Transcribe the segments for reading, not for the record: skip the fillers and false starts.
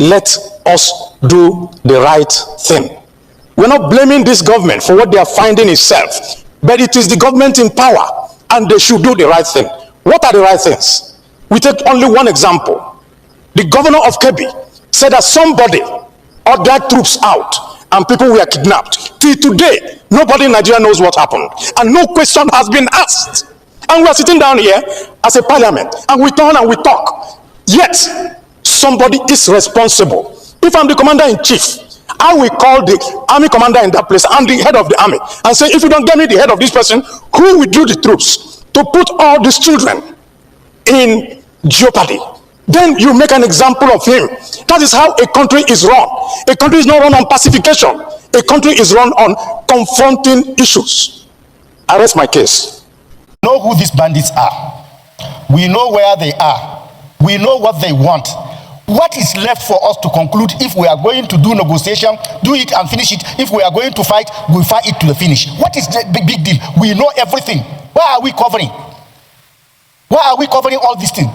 let us do the right thing. We're not blaming this government for what they are finding itself, but it is the government in power, and they should do the right thing. What are the right things? We take only one example. The governor of Kebbi said that somebody ordered troops out and people were kidnapped. Till today, nobody in Nigeria knows what happened, and no question has been asked. And we are sitting down here as a parliament, and we turn and we talk. Yet, somebody is responsible. If I'm the commander-in-chief, I will call the army commander in that place and the head of the army and say, if you don't get me the head of this person, who withdrew the troops to put all these children in jeopardy? Then you make an example of him. That is how a country is run. A country is not run on pacification. A country is run on confronting issues. I rest my case. We know who these bandits are. We know where they are. We know what they want. What is left for us to conclude? If we are going to do negotiation, do it and finish it. If we are going to fight, we fight it to the finish. What is the big deal? We know everything. Why are we covering? Why are we covering all these things?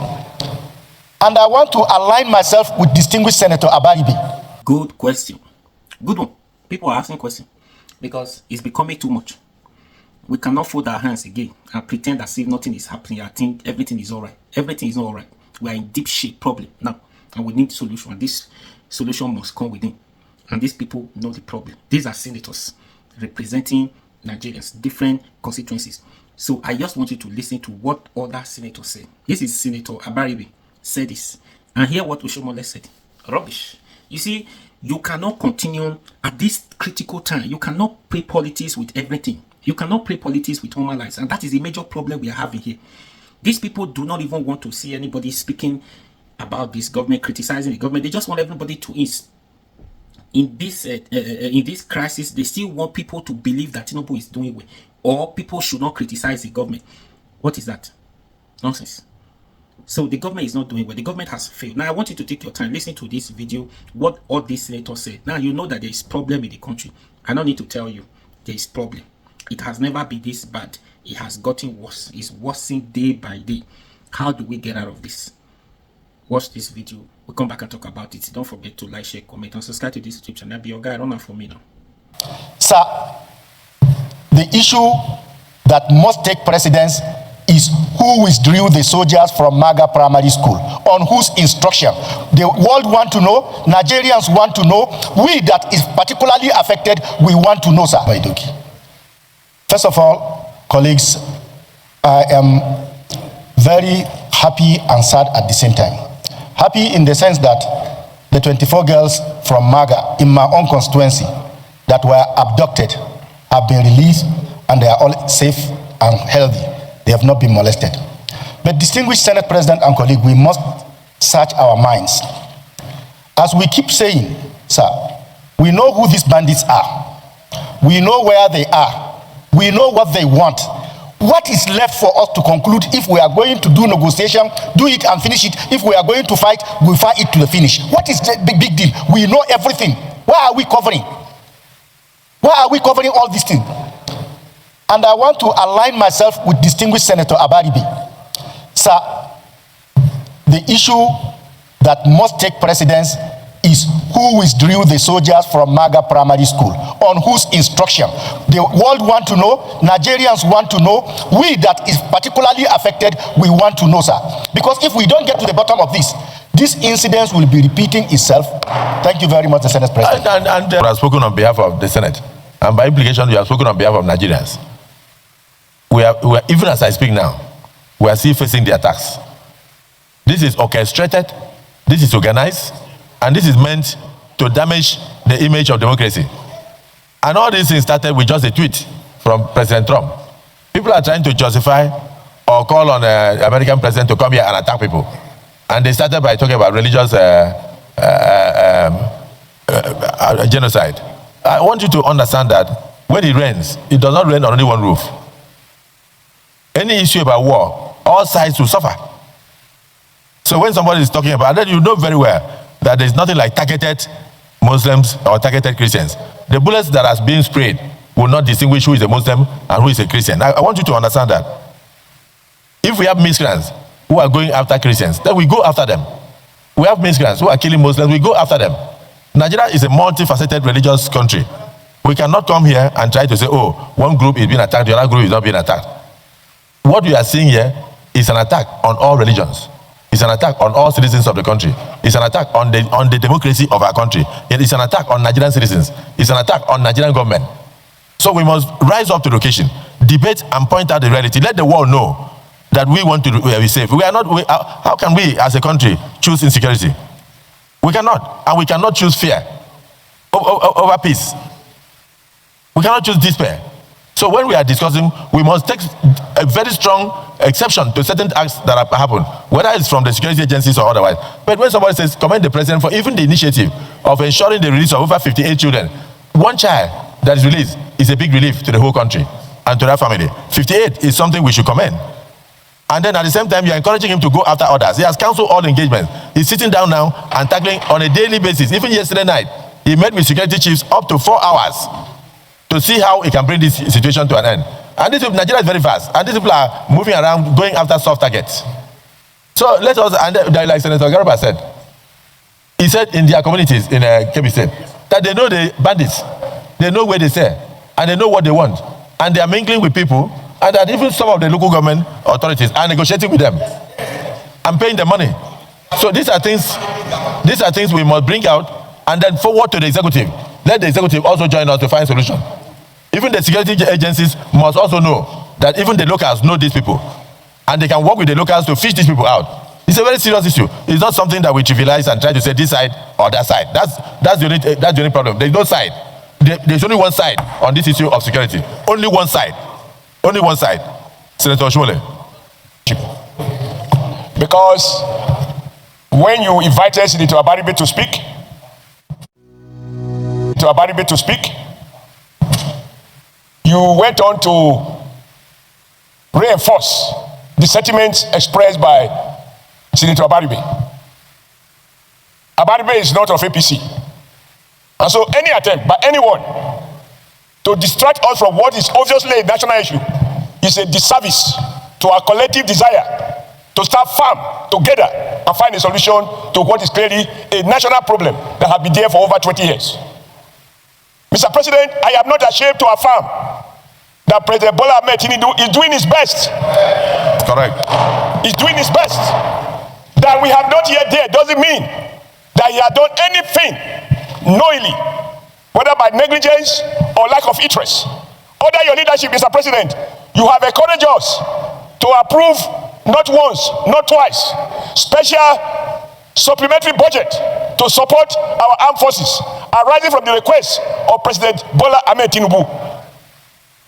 And I want to align myself with distinguished Senator Abaribe. Good question. Good one. People are asking questions because it's becoming too much. We cannot fold our hands again and pretend as if nothing is happening. I think everything is all right. Everything is not all right. We are in deep shit problem now, and we need solution. And this solution must come within. And these people know the problem. These are senators representing Nigerians, different constituencies. So I just want you to listen to what other senators say. This is Senator Abaribe said this, and hear what Oshomole said. Rubbish. You see, you cannot continue at this critical time. You cannot play politics with everything. You cannot play politics with human lives, and that is the major problem we are having here. These people do not even want to see anybody speaking about this government, criticizing the government. They just want everybody to ease. In this crisis, they still want people to believe that Tinubu is doing well, or people should not criticize the government. What is that? Nonsense. So the government is not doing well. The government has failed. Now I want you to take your time, listen to this video, what all these senators say. Now you know that there is problem in the country. I don't need to tell you there is problem. It has never been this bad. It has gotten worse. It's worsening day by day. How do we get out of this? Watch this video. We'll come back and talk about it. Don't forget to like, share, comment, and subscribe to this YouTube channel. Be your guy. Run out for me now. Sir, the issue that must take precedence is who withdrew the soldiers from Maga Primary School, on whose instruction. The world want to know, Nigerians want to know, we that is particularly affected, we want to know, sir. First of all, colleagues, I am very happy and sad at the same time. Happy in the sense that the 24 girls from Maga in my own constituency that were abducted have been released and they are all safe and healthy. They have not been molested. But distinguished Senate President and colleague, we must search our minds. As we keep saying, sir, we know who these bandits are. We know where they are. We know what they want. What is left for us to conclude? If we are going to do negotiation, do it and finish it. If we are going to fight, we fight it to the finish. What is the big deal? We know everything. Why are we covering? Why are we covering all these things? And I want to align myself with distinguished Senator Abaribe. Sir, the issue that must take precedence is who withdrew the soldiers from Maga Primary School, on whose instruction. The world want to know, Nigerians want to know, we that is particularly affected, we want to know, sir. Because if we don't get to the bottom of this incident will be repeating itself. Thank you very much, the Senate President. And I have spoken on behalf of the Senate, and by implication, you have spoken on behalf of Nigerians. We are, even as I speak now, we are still facing the attacks. This is orchestrated, this is organized, and this is meant to damage the image of democracy. And all these things started with just a tweet from President Trump. People are trying to justify or call on the American president to come here and attack people. And they started by talking about religious genocide. I want you to understand that when it rains, it does not rain on only one roof. Any issue about war, all sides will suffer. So when somebody is talking about that, you know very well that there's nothing like targeted Muslims or targeted Christians. The bullets that are being sprayed will not distinguish who is a Muslim and who is a Christian. I want you to understand that. If we have miscreants who are going after Christians, then we go after them. We have miscreants who are killing Muslims. We go after them. Nigeria is a multifaceted religious country. We cannot come here and try to say, oh, one group is being attacked, the other group is not being attacked. What we are seeing here is an attack on all religions. It's an attack on all citizens of the country. It's an attack on the democracy of our country. It's an attack on Nigerian citizens. It's an attack on Nigerian government. So we must rise up to the occasion, debate and point out the reality. Let the world know that we want to be safe. We are not. How can we, as a country, choose insecurity? We cannot, and we cannot choose fear over peace. We cannot choose despair. So when we are discussing, we must take a very strong exception to certain acts that have happened, whether it's from the security agencies or otherwise. But when somebody says, commend the president for even the initiative of ensuring the release of over 58 children, one child that is released is a big relief to the whole country and to that family. 58 is something we should commend. And then at the same time, you're encouraging him to go after others. He has canceled all engagements. He's sitting down now and tackling on a daily basis. Even yesterday night, he met with security chiefs up to 4 hours to see how he can bring this situation to an end. And this Nigeria is very fast. And these people are moving around, going after soft targets. So let us, and like Senator Garba said, he said in their communities in Kebbi State, that they know the bandits, they know where they stay, and they know what they want. And they are mingling with people, and that even some of the local government authorities are negotiating with them and paying them money. So these are things we must bring out and then forward to the executive. Let the executive also join us to find solution. Even the security agencies must also know that even the locals know these people, and they can work with the locals to fish these people out. It's a very serious issue. It's not something that we trivialize and try to say this side or that side. That's the only problem. There's no side. There's only one side on this issue of security. Only one side. Only one side. Senator Shule. Because when you invited Senator Abaribe to speak, you went on to reinforce the sentiments expressed by Senator Abaribe. Abaribe is not of APC. And so any attempt by anyone to distract us from what is obviously a national issue is a disservice to our collective desire to stand firm together and find a solution to what is clearly a national problem that has been there for over 20 years. Mr. President, I am not ashamed to affirm that President Bola Ahmed Tinubu is doing his best. Correct. He's doing his best. That we have not yet there doesn't mean that he has done anything knowingly, whether by negligence or lack of interest. Under your leadership, Mr. President, you have encouraged us to approve not once, not twice, special supplementary budget to support our armed forces, arising from the request of President Bola Ahmed Tinubu.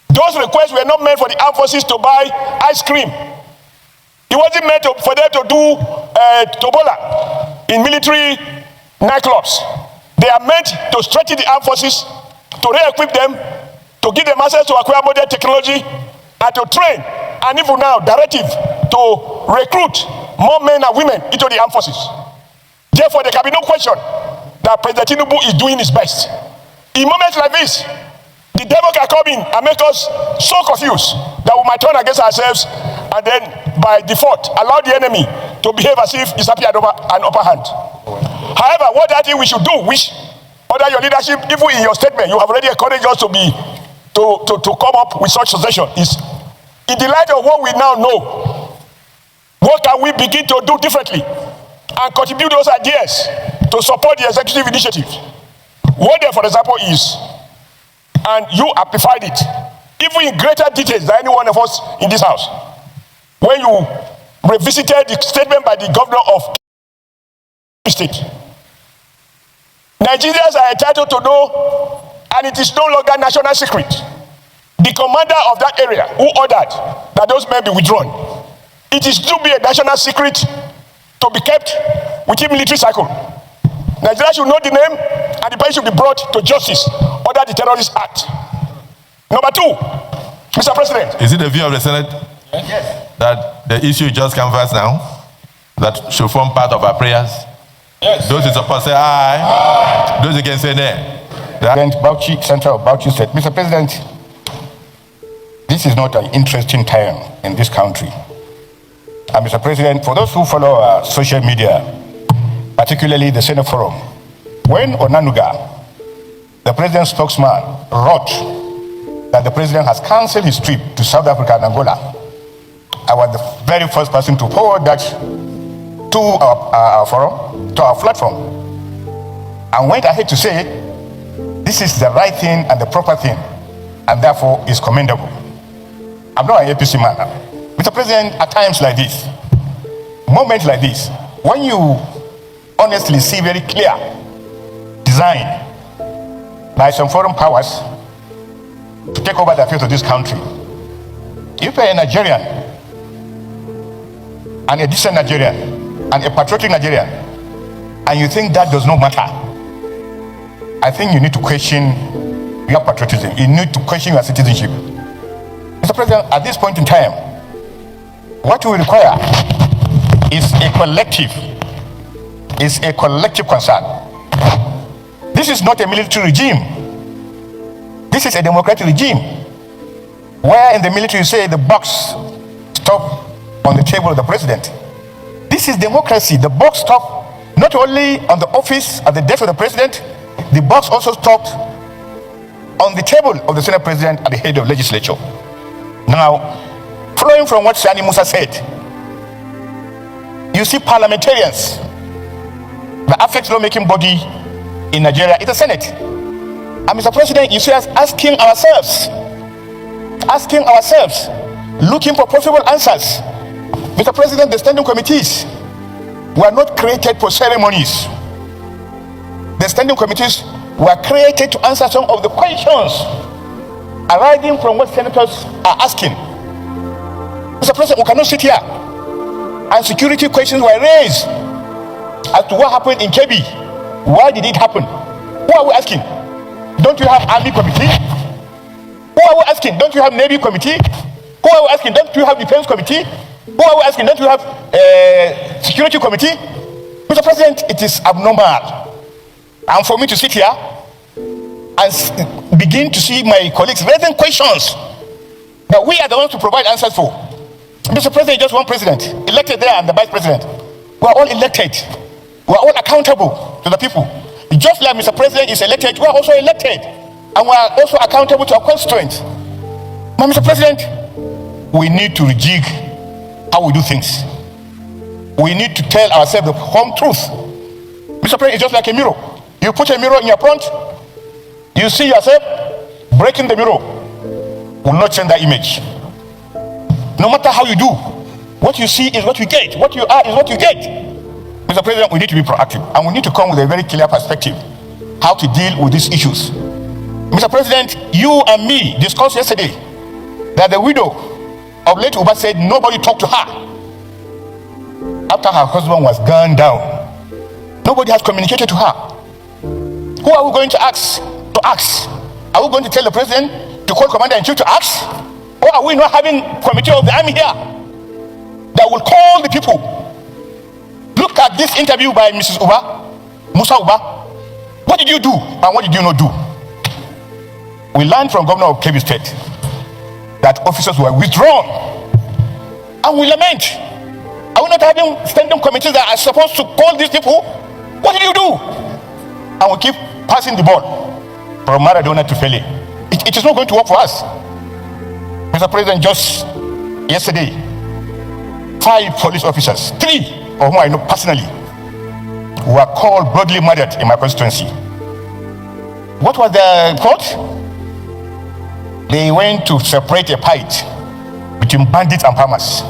Those requests were not meant for the armed forces to buy ice cream. It wasn't meant for them to do tobola in military nightclubs. They are meant to strengthen the armed forces, to re-equip them, to give them access to acquire modern technology, and to train, and even now, directive to recruit more men and women into the armed forces. Therefore, there can be no question that President Tinubu is doing his best. In moments like this, the devil can come in and make us so confused that we might turn against ourselves and then, by default, allow the enemy to behave as if he's happy an upper hand. However, what I think we should do, which under your leadership, even in your statement, you have already encouraged us to come up with such suggestion, is in the light of what we now know, what can we begin to do differently and contribute those ideas to support the executive initiative? What there, for example, is, and you amplified it, even in greater details than any one of us in this house, when you revisited the statement by the governor of State. Nigerians are entitled to know, and it is no longer national secret, the commander of that area who ordered that those men be withdrawn. It is to be a national secret to be kept within military cycle. Nigeria should know the name, and the person should be brought to justice under the Terrorist Act. Number two, Mr. President. Is it the view of the Senate? Yes. That the issue just canvassed now, that should form part of our prayers? Yes. Those who support say aye. Aye. Those against say nay. President Bauchi, Center of Bauchi State. Mr. President, this is not an interesting time in this country. And Mr. President, for those who follow social media, particularly the Senate Forum. When Onanuga, the president's spokesman, wrote that the president has cancelled his trip to South Africa and Angola, I was the very first person to forward that to our forum, to our platform, and went ahead to say this is the right thing and the proper thing, and therefore is commendable. I'm not an APC man. Mr. President, at times like this, moments like this, when you honestly see very clear design by some foreign powers to take over the affairs of this country, if you're a Nigerian, and a decent Nigerian, and a patriotic Nigerian, and you think that does not matter, I think you need to question your patriotism. You need to question your citizenship. Mr. President, at this point in time, what we require is a collective concern. This is not a military regime. This is a democratic regime, where in the military you say the box stop on the table of the president. This is democracy. The box stop not only on the office at the desk of the president, the box also stopped on the table of the Senate President at the head of legislature. Now, following from what Sani Musa said, you see parliamentarians, the affects lawmaking body in Nigeria is the Senate. And Mr. President, you see us asking ourselves, looking for possible answers. Mr. President, the standing committees were not created for ceremonies. The standing committees were created to answer some of the questions arising from what senators are asking. Mr. President, we cannot sit here and security questions were raised as to what happened in KB. Why did it happen? Who are we asking? Don't you have Army committee? Who are we asking? Don't you have Navy committee? Who are we asking? Don't you have Defense committee? Who are we asking? Don't you have Security committee? Mr. President, it is abnormal. And for me to sit here and begin to see my colleagues raising questions that we are the ones to provide answers for. Mr. President, just one president, elected there and the vice president. We are all elected. We are all accountable to the people. Just like Mr. President is elected, we are also elected. And we are also accountable to our constituents. But Mr. President, we need to rejig how we do things. We need to tell ourselves the home truth. Mr. President, it's just like a mirror. You put a mirror in your front, you see yourself, breaking the mirror will not change that image. No matter how you do, what you see is what you get. What you are is what you get. Mr. President, we need to be proactive and we need to come with a very clear perspective how to deal with these issues. Mr. President, you and me discussed yesterday that the widow of late Uba said nobody talked to her after her husband was gunned down. Nobody has communicated to her. Who are we going to ask? Are we going to tell the president to call commander-in-chief to ask? Or are we not having committee of the army here that will call the people? Look at this interview by Mrs. Musa Uba. What did you do and what did you not do? We learned from Governor of Kebbi State that officers were withdrawn, and we lament. Are we not having standing committees that are supposed to call these people? What did you do? And we keep passing the ball from Maradona to Pele. It is not going to work for us. Mr. President, just yesterday, 5 police officers, 3 of whom I know personally, were called brutally murdered in my constituency. What was the court? They went to separate a fight between bandits and farmers.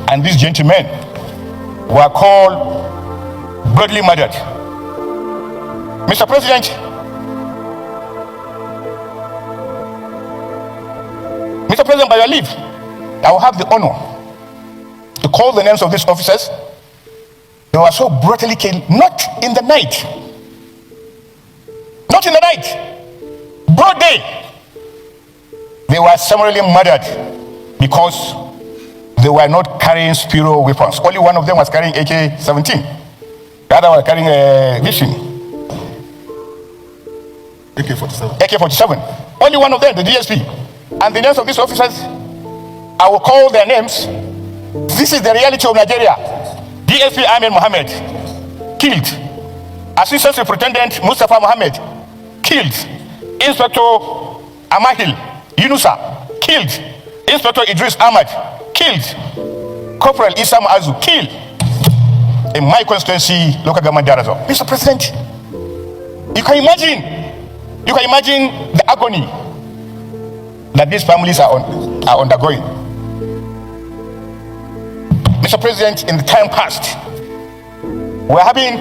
And these gentlemen were called brutally murdered. Mr. President, by your leave, I will have the honor to call the names of these officers. They were so brutally killed, not in the night. Not in the night. Broad day. They were summarily murdered because they were not carrying Spiro weapons. Only one of them was carrying AK-17. The other was carrying a Vision. AK-47. Only one of them, the DSP. And the names of these officers, I will call their names. This is the reality of Nigeria. DSP Ahmed Mohammed, killed. Assistant Superintendent Mustafa Mohammed, killed. Inspector Amahil Yunusa, killed. Inspector Idris Ahmad, killed. Corporal Isam Azu, killed. In my constituency, local government Darazo. Mr. President, you can imagine the agony that these families are undergoing. Mr. President, in the time past, we're having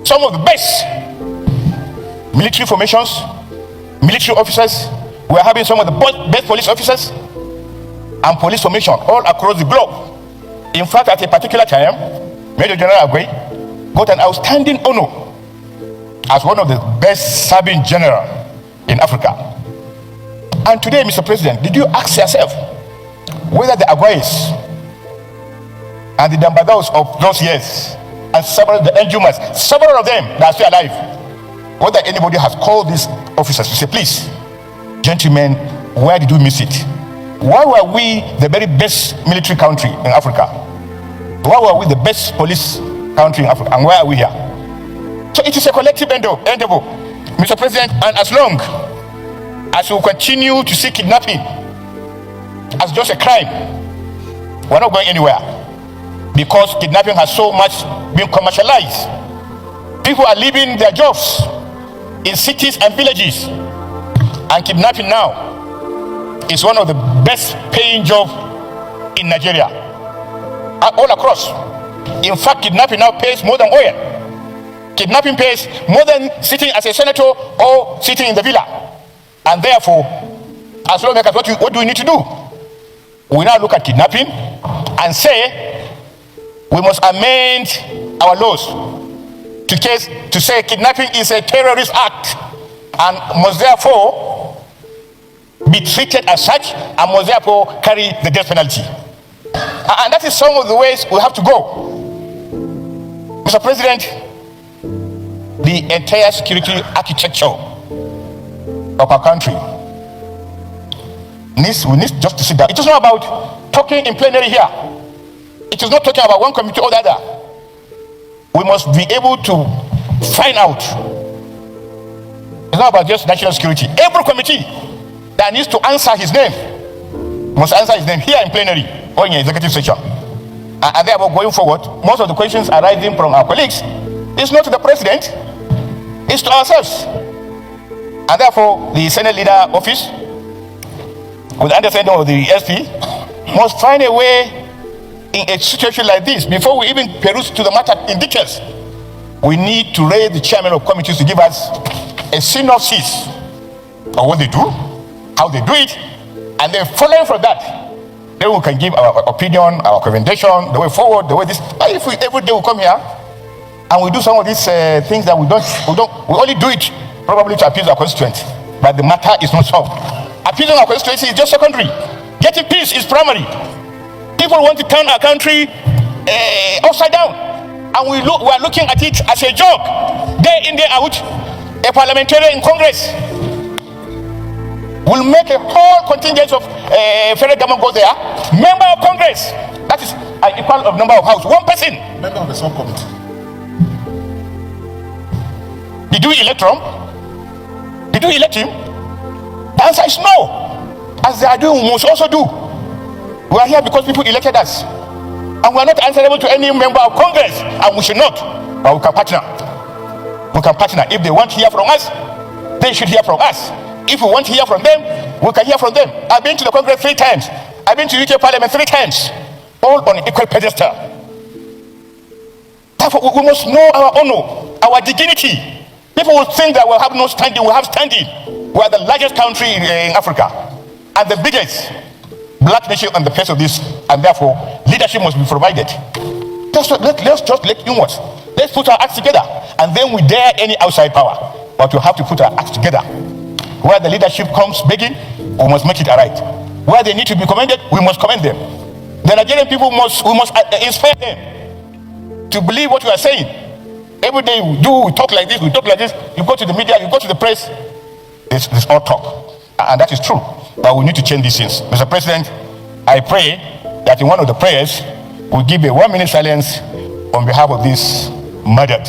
some of the best military formations, military officers. We're having some of the best police officers and police formation all across the globe. In fact, at a particular time, Major General Agway got an outstanding honor as one of the best serving general in Africa. And today, Mr. President, did you ask yourself whether the Agways and the Dambados of those years and several of the Enjumas, several of them that are still alive, whether anybody has called these officers to say, please, gentlemen, where did we miss it? Why were we the very best military country in Africa? Why were we the best police country in Africa? And why are we here? So it is a collective endeavor, Mr. President, and as long as we continue to see kidnapping as just a crime, we're not going anywhere, because kidnapping has so much been commercialized. People are leaving their jobs in cities and villages, and kidnapping now is one of the best paying jobs in Nigeria, all across. In fact, kidnapping now pays more than oil. Kidnapping pays more than sitting as a senator or sitting in the villa. And therefore, as lawmakers, what do we need to do? We now look at kidnapping and say we must amend our laws to say kidnapping is a terrorist act and must therefore be treated as such and must therefore carry the death penalty. And that is some of the ways we have to go. Mr. President, the entire security architecture of our country we need just to sit down. It is not about talking in plenary here. It is not talking about one committee or the other. We must be able to find out. It's not about just national security. Every committee that needs to answer his name must answer his name here in plenary or in executive session. And therefore, going forward, most of the questions arising from our colleagues is not to the president, it's to ourselves. And therefore, the Senate Leader Office, with the understanding of the SP, must find a way in a situation like this. Before we even peruse to the matter in details, we need to raise the chairman of committees to give us a synopsis of what they do, how they do it, and then following from that, then we can give our opinion, our recommendation, the way forward, the way this. If we every day we come here and we do some of these things that we only do it probably to appease our constituents, but the matter is not solved. Appeasing our constituency is just secondary. Getting peace is primary. People want to turn our country upside down, and we are looking at it as a joke. Day in, day out, a parliamentarian in Congress will make a whole contingent of federal government go there. Member of Congress, that is an equal of number of house. One person. Member of the subcommittee. Did we elect Trump? Did we elect him? The answer is no. As they are doing, we must also do. We are here because people elected us, and we are not answerable to any member of Congress, and we should not. But we can partner. We can partner. If they want to hear from us, they should hear from us. If we want to hear from them, we can hear from them. I've been to the Congress 3 times. I've been to UK Parliament 3 times. All on equal pedestal. Therefore, we must know our honor, our dignity. People will think that we have no standing. We have standing. We are the largest country in Africa and the biggest black nation on the face of this, and therefore leadership must be provided. Let's just let inwards. Let's put our acts together, and then we dare any outside power. But we have to put our acts together. Where the leadership comes begging, we must make it right. Where they need to be commended, we must commend them. The Nigerian people we must inspire them to believe what we are saying. Every day we talk like this, you go to the media, you go to the press, it's all talk. And that is true. But we need to change these things. Mr. President, I pray that in one of the prayers, we give a 1-minute silence on behalf of these murdered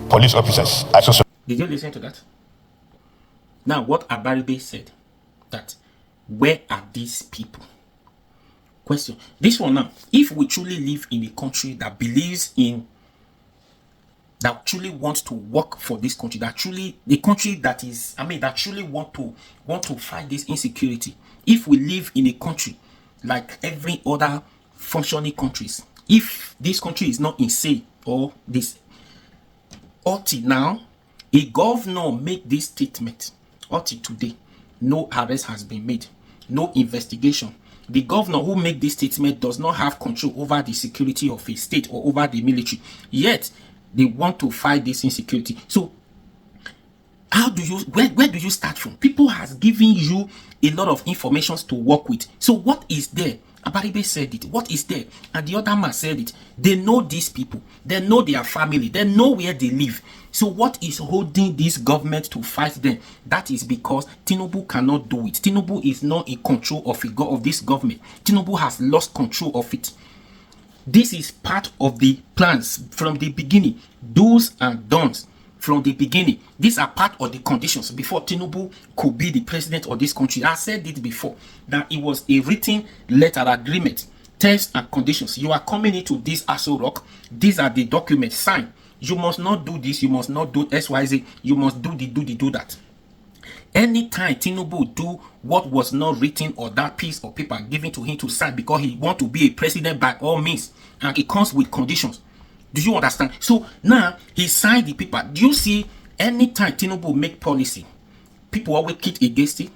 police officers. Did you listen to that? Now, what Abaribe said, that where are these people? Question. This one now, if we truly live in a country that believes in, that truly wants to work for this country, that truly, the country that is, that truly want to fight this insecurity. If we live in a country like every other functioning countries, if this country is not insane or this, until now, a governor make this statement, until today, no arrest has been made, no investigation. The governor who make this statement does not have control over the security of a state or over the military. Yet, they want to fight this insecurity. So, how do you, where do you start from? People has given you a lot of information to work with. So, what is there? Abaribe said it. What is there? And the other man said it. They know these people. They know their family. They know where they live. So what is holding this government to fight them? That is because Tinubu cannot do it. Tinubu is not in control of this government. Tinubu has lost control of it. This is part of the plans from the beginning. Do's and don'ts from the beginning. These are part of the conditions before Tinubu could be the president of this country. I said it before, that it was a written letter agreement, terms and conditions. You are coming into this Aso Rock. These are the documents signed. You must not do this. You must not do XYZ. You must do that. Anytime Tinubu do what was not written or that piece of paper given to him to sign because he want to be a president by all means, and it comes with conditions. Do you understand? So now he signed the paper. Do you see, anytime Tinubu make policy, people always kick against it,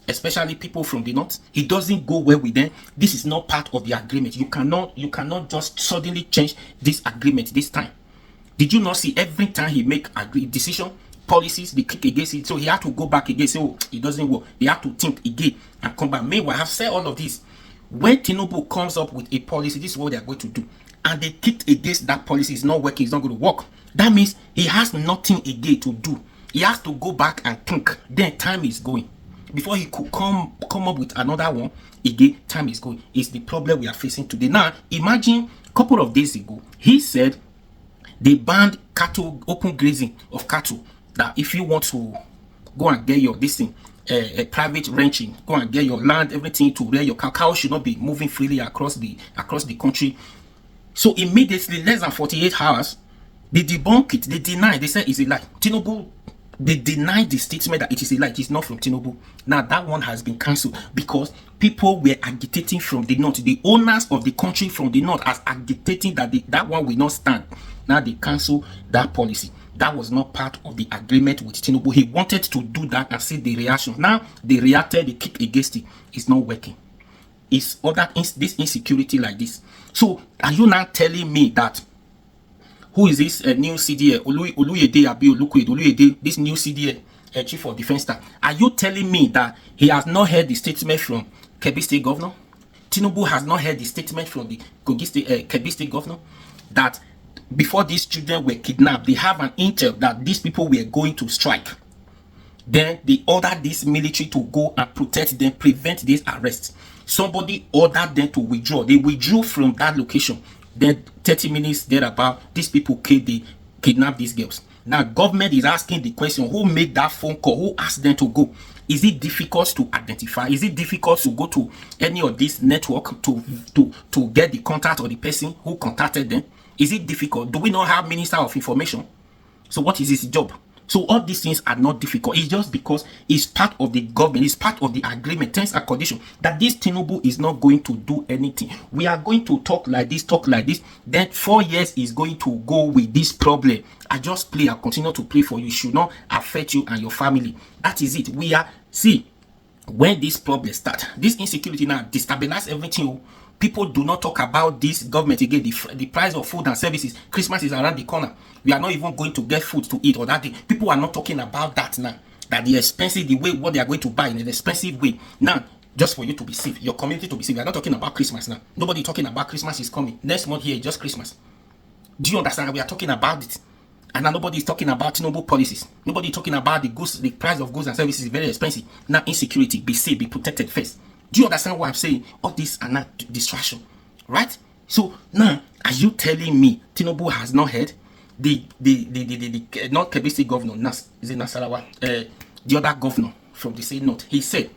especially people from the north. It doesn't go well with them. This is not part of the agreement. You cannot just suddenly change this agreement this time. Did you not see every time he make decision, policies, they kick against it? So he had to go back again, say, oh, it doesn't work. They have to think again and come back. Meanwhile, I've said all of this. When Tinubu comes up with a policy, this is what they are going to do. And they kicked against that policy. It's not working. It's not going to work. That means he has nothing again to do. He has to go back and think. Then time is going. Before he could come up with another one, again, time is going. It's the problem we are facing today. Now, imagine a couple of days ago, he said they banned cattle, open grazing of cattle. That if you want to go and get your this thing, private ranching, go and get your land, everything to rear your cow should not be moving freely across the country. So immediately, less than 48 hours, they debunk it. They deny. They say it's a lie. Tinubu, they deny the statement that it is a lie. It is not from Tinubu. Now that one has been cancelled because people were agitating from the north. The owners of the country from the north are agitating that that one will not stand. Now they cancel that policy. That was not part of the agreement with Tinubu. He wanted to do that and see the reaction. Now they reacted. They kicked against it. It's not working. It's other this insecurity like this. So are you now telling me that who is this new CDA Oluyede Abi Oluyede, this new CDA Chief of Defense Staff? Are you telling me that he has not heard the statement from Kebbi State Governor? Tinubu has not heard the statement from the Kebbi State Governor that before these children were kidnapped, they have an intel that these people were going to strike. Then they ordered this military to go and protect them, prevent this arrest. Somebody ordered them to withdraw. They withdrew from that location. Then 30 minutes thereabout, these people kidnapped these girls. Now government is asking the question, who made that phone call? Who asked them to go? Is it difficult to identify? Is it difficult to go to any of this network to get the contact of the person who contacted them? Is it difficult? Do we not have Minister of Information? So what is his job? So all these things are not difficult. It's just because it's part of the government, it's part of the agreement, terms and conditions, that this Tinubu is not going to do anything. We are going to talk like this. Then 4 years is going to go with this problem. I just play, I continue to play for you. It should not affect you and your family. That is it. See, when this problem starts, this insecurity now destabilize everything. People do not talk about this government again. The price of food and services. Christmas is around the corner. We are not even going to get food to eat or that thing. People are not talking about that now. That the expensive, the way what they are going to buy in an expensive way. Now, just for you to be safe, your community to be safe. We are not talking about Christmas now. Nobody talking about Christmas is coming. Next month here, just Christmas. Do you understand? We are talking about it. And now nobody is talking about Tinubu policies. Nobody talking about the price of goods and services is very expensive. Now insecurity, be safe, be protected first. Do you understand what I'm saying? All this are not distraction, right? So now, are you telling me Tinubu has not heard? The North Kebbi State governor, is it Nasarawa? The other governor from the same north, he said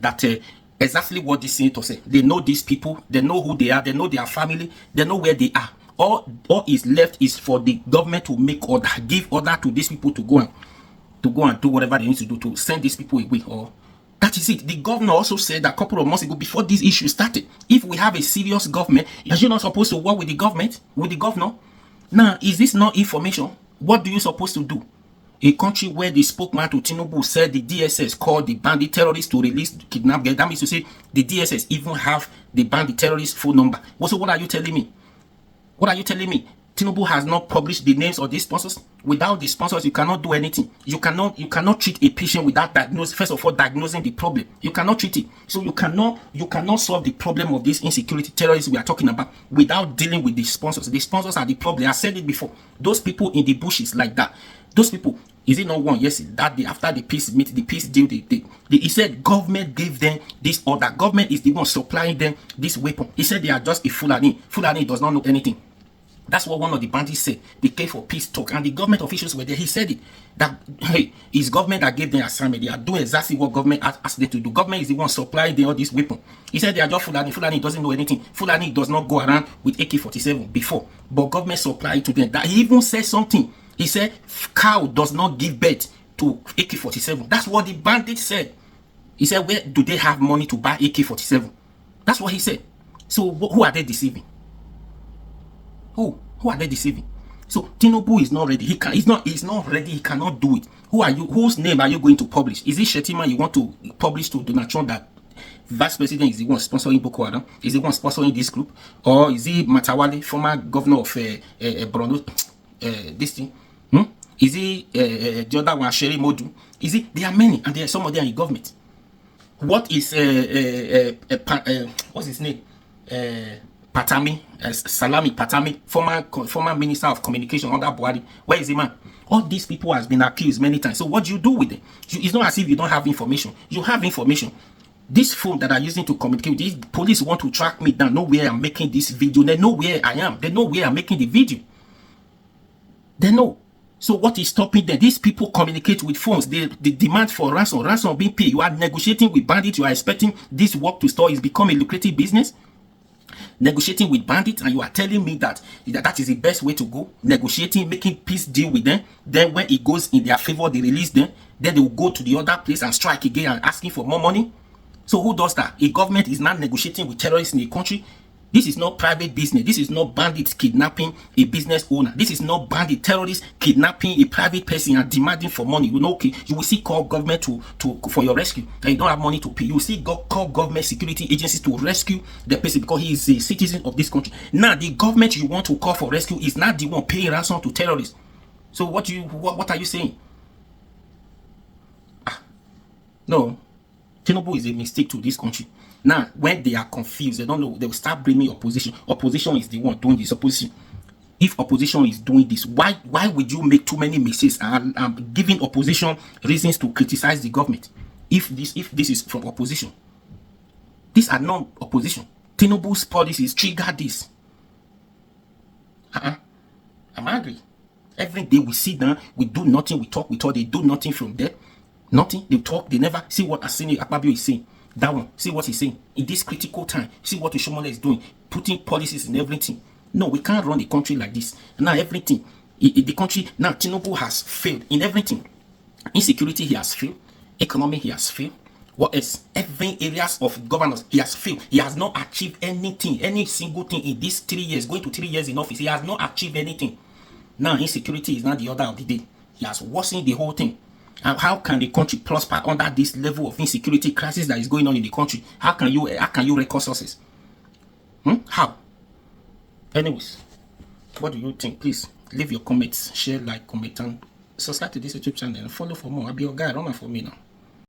that exactly what the senator said. They know these people, they know who they are, they know their family, they know where they are. All is left is for the government to make order, give order to these people to go and do whatever they need to do to send these people away. Or that is it. The governor also said that a couple of months ago, before this issue started, if we have a serious government, are you not supposed to work with the government, with the governor? Now, is this not information? What do you supposed to do? A country where the spokesman to Tinubu said the DSS called the bandit terrorists to release the kidnapped girl. That means to say the DSS even have the bandit terrorist phone number. So what are you telling me? What are you telling me? Tinubu has not published the names of these sponsors. Without the sponsors, you cannot do anything. You cannot treat a patient without diagnosing. First of all, diagnosing the problem. You cannot treat it. So you cannot solve the problem of this insecurity terrorism we are talking about without dealing with the sponsors. The sponsors are the problem. I said it before. Those people in the bushes like that. Those people. Is it not one? Yes, that day after the peace meet, the peace deal, he said government gave them this order. Government is the one supplying them this weapon. He said they are just a Fulani. Fulani does not know anything. That's what one of the bandits said. They came for peace talk, and the government officials were there. He said it, that hey, it's government that gave them assignment. They are doing exactly what government asked them to do. Government is the one supplying them all this weapon. He said they are just Fulani. Fulani doesn't know anything. Fulani does not go around with AK-47 before, but government supplied to them. That he even said something. He said cow does not give birth to AK-47. That's what the bandit said. He said, where do they have money to buy AK-47? That's what he said. So who are they deceiving? Who are they deceiving? So Tinubu is not ready. He's not ready. He cannot do it. Who are you? Whose name are you going to publish? Is it Shetima you want to publish to Donald Trump that Vice President is the one sponsoring Boko Haram? Is the one sponsoring this group? Or is it Matawale, former governor of Borno? This thing? Is it the other one, Sherry Modu? Is it? There are many, and there are some of them in government. What is what's his name? Patami, Salami Patami, former minister of communication under Buhari. Where is the man? All these people has been accused many times. So what do you do with them? It's not as if you don't have information. You have information. This phone that I'm using to communicate, these police want to track me down. Know where I'm making this video. They know where I am. They know where I'm making the video. They know. So what is stopping them? These people communicate with phones. They demand for ransom being paid. You are negotiating with bandits. You are expecting this work to store. It's become a lucrative business. Negotiating with bandits, and you are telling me that is the best way to go. Negotiating, making peace deal with them. Then when it goes in their favor, they release them. Then they will go to the other place and strike again and asking for more money. So who does that? A government is not negotiating with terrorists in a country. This is not private business. This is not bandits kidnapping a business owner. This is not bandit terrorists kidnapping a private person and demanding for money. You know, okay, you will see call government for your rescue. And you don't have money to pay. You will see call government security agencies to rescue the person because he is a citizen of this country. Now, the government you want to call for rescue is not the one paying ransom to terrorists. So what are you saying? No, Tinubu is a mistake to this country. Now, when they are confused, they don't know, they will start blaming opposition. Opposition is the one doing this. Opposition. If opposition is doing this, why would you make too many mistakes and giving opposition reasons to criticize the government? If this is from opposition, these are not opposition. Tinubu's policies trigger this. I'm angry. Every day we sit down, we do nothing, we talk, they do nothing from there. Nothing. They talk, they never see what Asini Akpabio is saying. That one, see what he's saying in this critical time. See what Oshomole is doing, putting policies in everything. No, we can't run the country like this. Now everything, the country now Tinubu has failed in everything. Insecurity, he has failed. Economy, he has failed. What else? Every areas of governance, he has failed. He has not achieved anything, any single thing in these 3 years, going to 3 years in office. He has not achieved anything. Now insecurity is not the order of the day. He has worsened the whole thing. And how can the country prosper under this level of insecurity crisis that is going on in the country? How can you record sources? How? Anyways, what do you think? Please leave your comments, share, like, comment, and subscribe to this YouTube channel and follow for more. I'll be your guy. Run for me now.